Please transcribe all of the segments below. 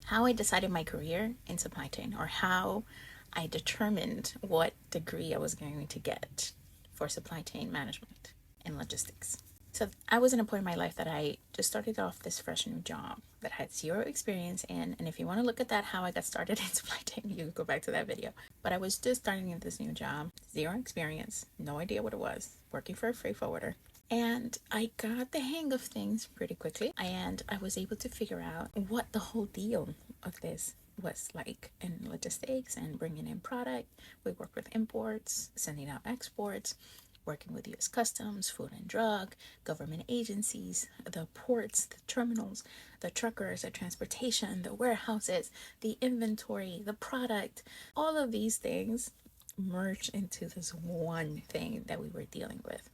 how I decided my career in supply chain, or how I determined what degree I was going to get for supply chain management and logistics. So I was in a point in my life that I just started off this fresh new job that I had zero experience in. And if you want to look at that, how I got started in supply chain, you can go back to that video. But I was just starting in this new job, zero experience, no idea what it was, working for a freight forwarder. And I got the hang of things pretty quickly, and I was able to figure out what the whole deal of this was like in logistics and bringing in product. We work with imports, sending out exports, working with US Customs, Food and Drug, government agencies, the ports, the terminals, the truckers, the transportation, the warehouses, the inventory, the product. All of these things merged into this one thing that we were dealing with.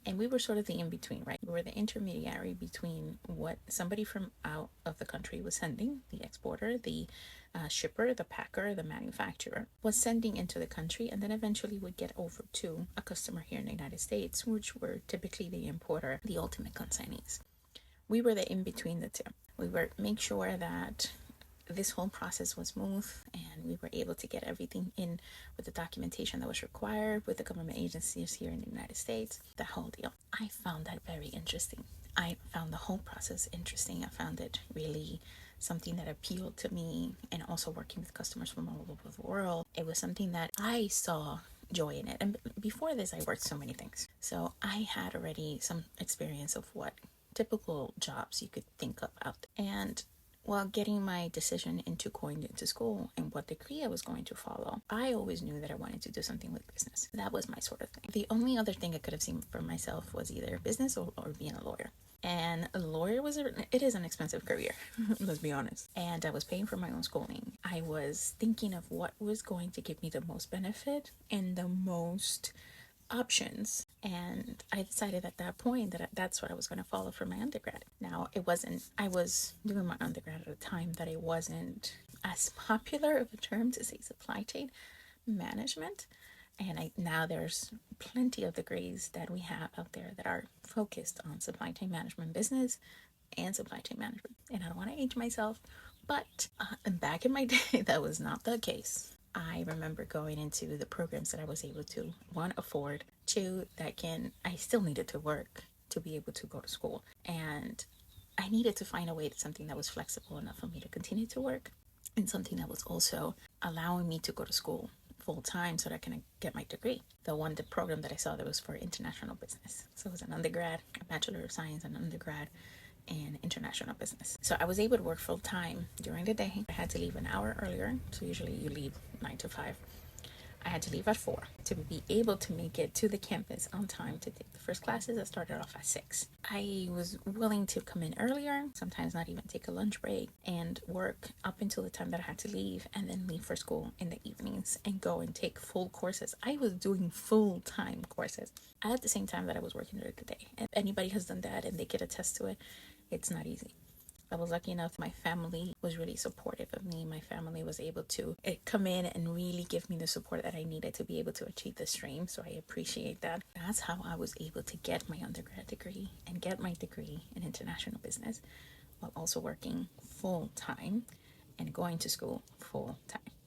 And we were sort of the in-between, right? We were the intermediary between what somebody from out of the country was sending, the exporter, the shipper, the packer, the manufacturer, was sending into the country, and then eventually would get over to a customer here in the United States, which were typically the importer, the ultimate consignees. We were the in-between the two. We were make sure that this whole process was smooth, and we were able to get everything in with the documentation that was required with the government agencies here in the United States, the whole deal. I found that very interesting. I found the whole process interesting. I found it really something that appealed to me, and also working with customers from all over the world. It was something that I saw joy in it. And before this, I worked so many things. So I had already some experience of what typical jobs you could think of out there. And while getting my decision into going into school and what degree I was going to follow, I always knew that I wanted to do something with business. That was my sort of thing. The only other thing I could have seen for myself was either business or being a lawyer. And a lawyer it is an expensive career, let's be honest. And I was paying for my own schooling. I was thinking of what was going to give me the most benefit and the most options, and I decided at that point that that's what I was going to follow for my undergrad. Now, I was doing my undergrad at a time that it wasn't as popular of a term to say supply chain management, and now there's plenty of degrees that we have out there that are focused on supply chain management business and supply chain management. And I don't want to age myself, but back in my day, that was not the case. I remember going into the programs that I was able to, one, afford, two, I still needed to work to be able to go to school. And I needed to find a way to something that was flexible enough for me to continue to work, and something that was also allowing me to go to school full time so that I can get my degree. The program that I saw that was for international business. So it was an undergrad, a Bachelor of Science, an undergrad in international business. So I was able to work full time during the day. I had to leave an hour earlier. So usually you leave 9 to 5. I had to leave at 4 to be able to make it to the campus on time to take the first classes. I started off at 6. I was willing to come in earlier, sometimes not even take a lunch break, and work up until the time that I had to leave, and then leave for school in the evenings and go and take full courses. I was doing full-time courses at the same time that I was working during the day. And if anybody has done that and they could attest to it, it's not easy. I was lucky enough, my family was really supportive of me. My family was able to come in and really give me the support that I needed to be able to achieve this dream. So I appreciate that. That's how I was able to get my undergrad degree and get my degree in international business while also working full time and going to school full time.